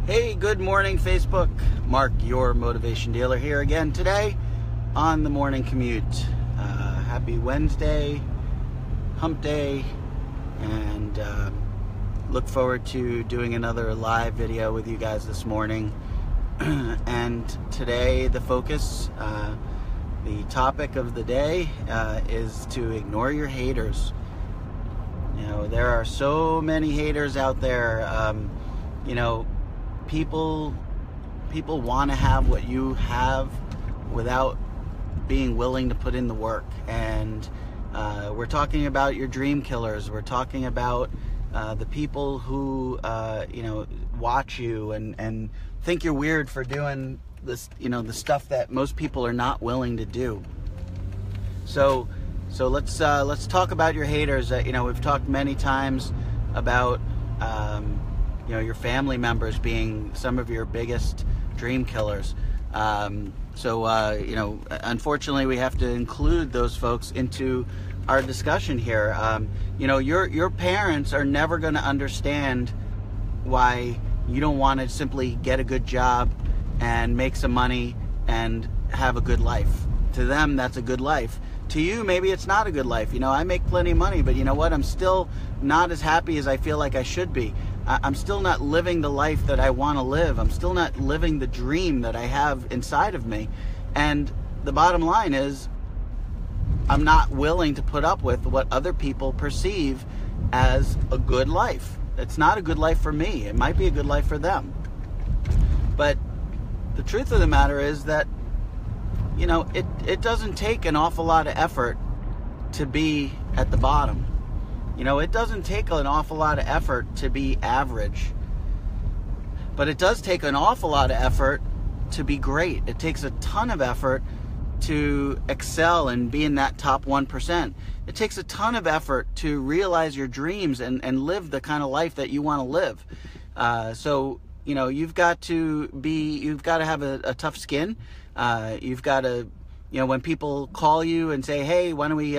Hey, good morning, Facebook. Mark, your motivation dealer, here again today on the morning commute. Happy Wednesday, hump day, and look forward to doing another live video with you guys this morning. And today, the focus, the topic of the day is to ignore your haters. You know, there are so many haters out there. People want to have what you have without being willing to put in the work. And we're talking about your dream killers. We're talking about the people who watch you and think you're weird for doing this, the stuff that most people are not willing to do. So let's talk about your haters. We've talked many times about your family members being some of your biggest dream killers. Unfortunately, we have to include those folks into our discussion here. Your parents are never going to understand why you don't want to simply get a good job and make some money and have a good life. To them, that's a good life. To you, maybe it's not a good life. I make plenty of money, but you know what? I'm still not as happy as I feel like I should be. I'm still not living the life that I want to live. I'm still not living the dream that I have inside of me. And the bottom line is, I'm not willing to put up with what other people perceive as a good life. It's not a good life for me. It might be a good life for them. But the truth of the matter is that, it doesn't take an awful lot of effort to be at the bottom. It doesn't take an awful lot of effort to be average. But it does take an awful lot of effort to be great. It takes a ton of effort to excel and be in that top 1%. It takes a ton of effort to realize your dreams and live the kind of life that you want to live. You've got to have a tough skin. You've got to, when people call you and say, hey, why don't we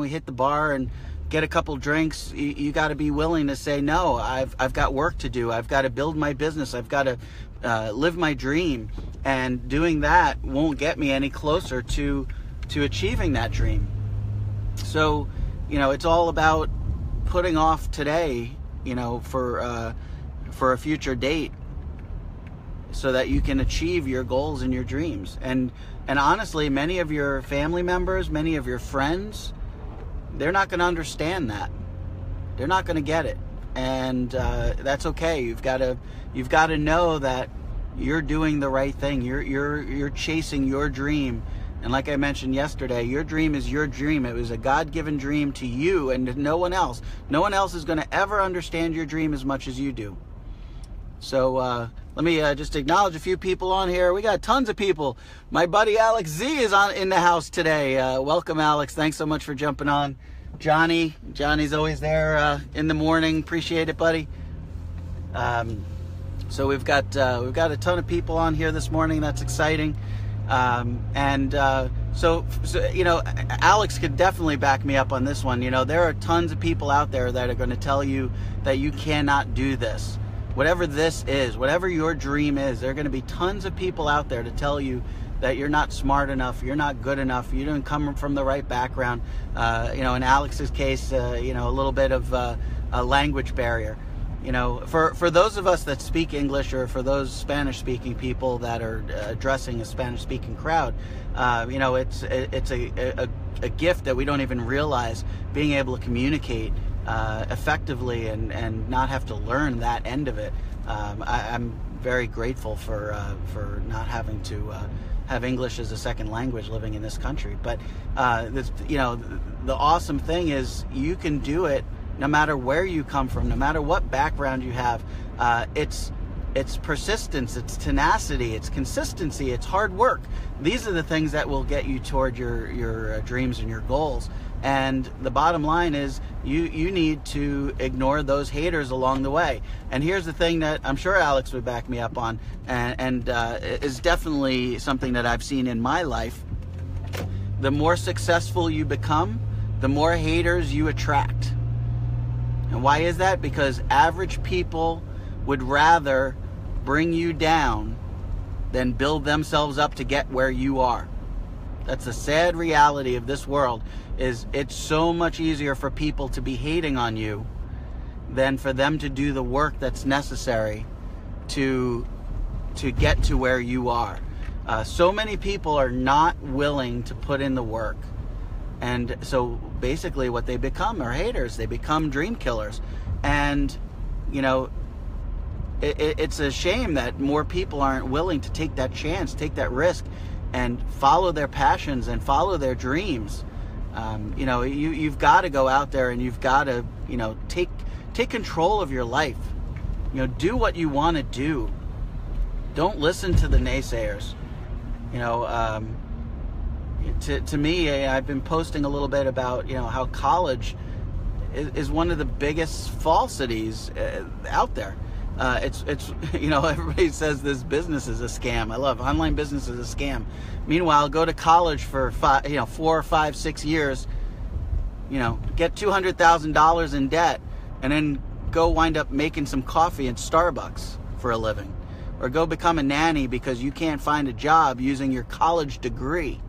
hit the bar and get a couple drinks, you got to be willing to say, no, I've got work to do. I've got to build my business. I've got to live my dream. And doing that won't get me any closer to achieving that dream. So, it's all about putting off today, for a future date, so that you can achieve your goals and your dreams. And honestly, many of your family members, many of your friends, they're not going to understand that. They're not going to get it. And that's okay. You've got to know that you're doing the right thing. You're chasing your dream. And like I mentioned yesterday, your dream is your dream. It was a God-given dream to you and to no one else. No one else is going to ever understand your dream as much as you do. So let me just acknowledge a few people on here. We got tons of people. My buddy Alex Z is in the house today. Welcome, Alex. Thanks so much for jumping on. Johnny's always there in the morning. Appreciate it, buddy. So we've got a ton of people on here this morning. That's exciting. So Alex could definitely back me up on this one. There are tons of people out there that are going to tell you that you cannot do this. Whatever this is, whatever your dream is, there are going to be tons of people out there to tell you that you're not smart enough, you're not good enough, you didn't come from the right background. In Alex's case, a little bit of a language barrier. For those of us that speak English, or for those Spanish-speaking people that are addressing a Spanish-speaking crowd, it's a gift that we don't even realize, being able to communicate effectively and not have to learn that end of it. I'm very grateful for not having to have English as a second language living in this country. But the awesome thing is you can do it no matter where you come from, no matter what background you have. It's persistence, it's tenacity, it's consistency, it's hard work. These are the things that will get you toward your dreams and your goals. And the bottom line is you need to ignore those haters along the way. And here's the thing that I'm sure Alex would back me up on, and is definitely something that I've seen in my life. The more successful you become, the more haters you attract. And why is that? Because average people would rather bring you down than build themselves up to get where you are. That's the sad reality of this world, is it's so much easier for people to be hating on you than for them to do the work that's necessary to get to where you are. So many people are not willing to put in the work. And so basically what they become are haters. They become dream killers. And, you know, it's a shame that more people aren't willing to take that chance, take that risk, and follow their passions and follow their dreams. You know, you've got to go out there and you've got to, you know, take control of your life. You know, do what you want to do. Don't listen to the naysayers. You know, to me, I've been posting a little bit about, you know, how college is one of the biggest falsities out there. It's you know, everybody says this business is a scam. I love online business is a scam. Meanwhile, go to college for 4 or 5, 6 years, you know, get $200,000 in debt, and then go wind up making some coffee in Starbucks for a living, or go become a nanny because you can't find a job using your college degree.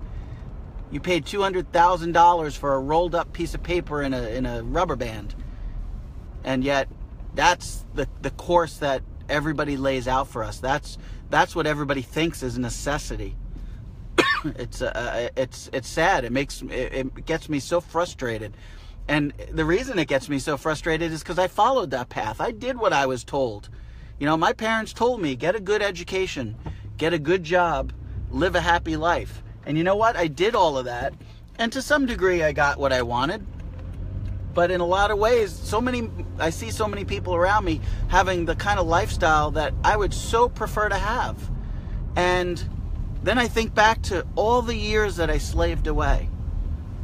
You paid $200,000 for a rolled up piece of paper in a rubber band, and yet that's the course that everybody lays out for us. That's what everybody thinks is a necessity. It's sad. It gets me so frustrated, and the reason it gets me so frustrated is because I followed that path. I did what I was told. You know, my parents told me, get a good education, get a good job, live a happy life. And you know what? I did all of that, and to some degree, I got what I wanted. But in a lot of ways, I see so many people around me having the kind of lifestyle that I would so prefer to have. And then I think back to all the years that I slaved away.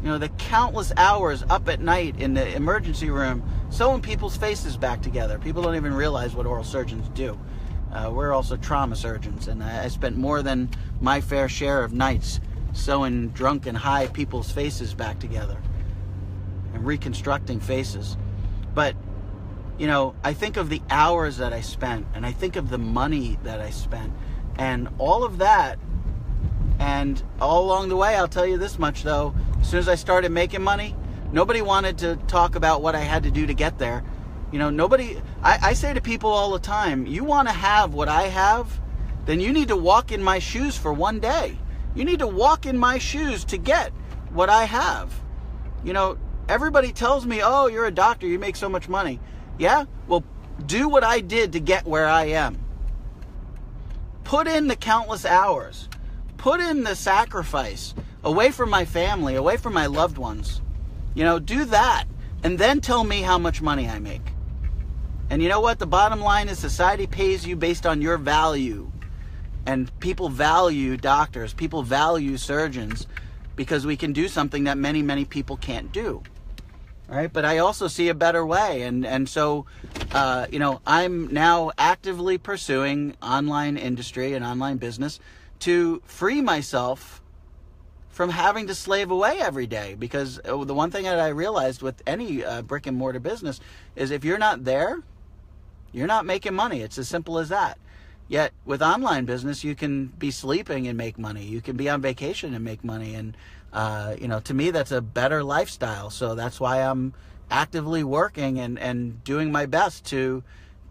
You know, the countless hours up at night in the emergency room, sewing people's faces back together. People don't even realize what oral surgeons do. We're also trauma surgeons, and I spent more than my fair share of nights sewing drunk and high people's faces back together and reconstructing faces. But, you know, I think of the hours that I spent, and I think of the money that I spent, and all of that. And all along the way, I'll tell you this much though, as soon as I started making money, nobody wanted to talk about what I had to do to get there. You know, I say to people all the time, you want to have what I have, then you need to walk in my shoes for one day. You need to walk in my shoes to get what I have. You know, everybody tells me, oh, you're a doctor, you make so much money. Yeah? Well, do what I did to get where I am. Put in the countless hours. Put in the sacrifice away from my family, away from my loved ones. You know, do that, and then tell me how much money I make. And you know what? The bottom line is society pays you based on your value. And people value doctors, people value surgeons, because we can do something that many, many people can't do. All right? But I also see a better way. And so, you know, I'm now actively pursuing online industry and online business to free myself from having to slave away every day. Because the one thing that I realized with any brick and mortar business is if you're not there, you're not making money. It's as simple as that. Yet with online business, you can be sleeping and make money. You can be on vacation and make money. And, you know, to me, that's a better lifestyle. So that's why I'm actively working and doing my best to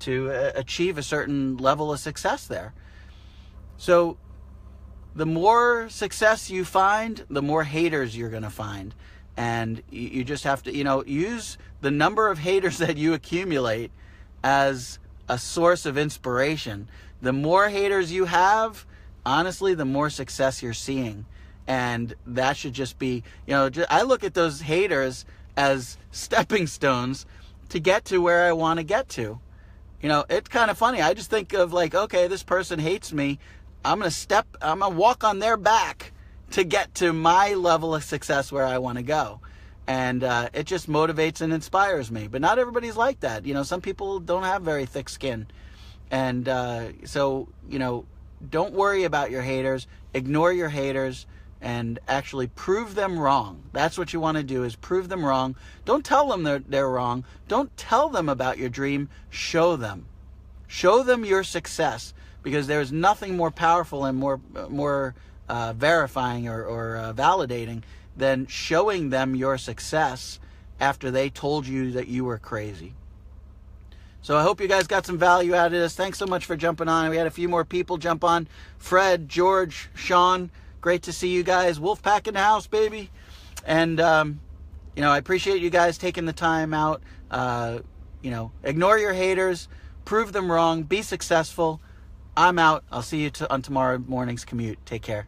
achieve a certain level of success there. So the more success you find, the more haters you're going to find. And you just have to, you know, use the number of haters that you accumulate as a source of inspiration. The more haters you have, honestly, the more success you're seeing. And that should just be, you know, I look at those haters as stepping stones to get to where I want to get to. You know, it's kind of funny. I just think of like, okay, this person hates me. I'm going to walk on their back to get to my level of success where I want to go. And it just motivates and inspires me. But not everybody's like that. You know, some people don't have very thick skin. And so, you know, don't worry about your haters. Ignore your haters and actually prove them wrong. That's what you want to do, is prove them wrong. Don't tell them they're wrong. Don't tell them about your dream. Show them. Show them your success. because there's nothing more powerful and more verifying or validating than showing them your success after they told you that you were crazy. So I hope you guys got some value out of this. Thanks so much for jumping on. We had a few more people jump on. Fred, George, Sean, great to see you guys. Wolfpack in the house, baby. And, I appreciate you guys taking the time out. Ignore your haters. Prove them wrong. Be successful. I'm out. I'll see you on tomorrow morning's commute. Take care.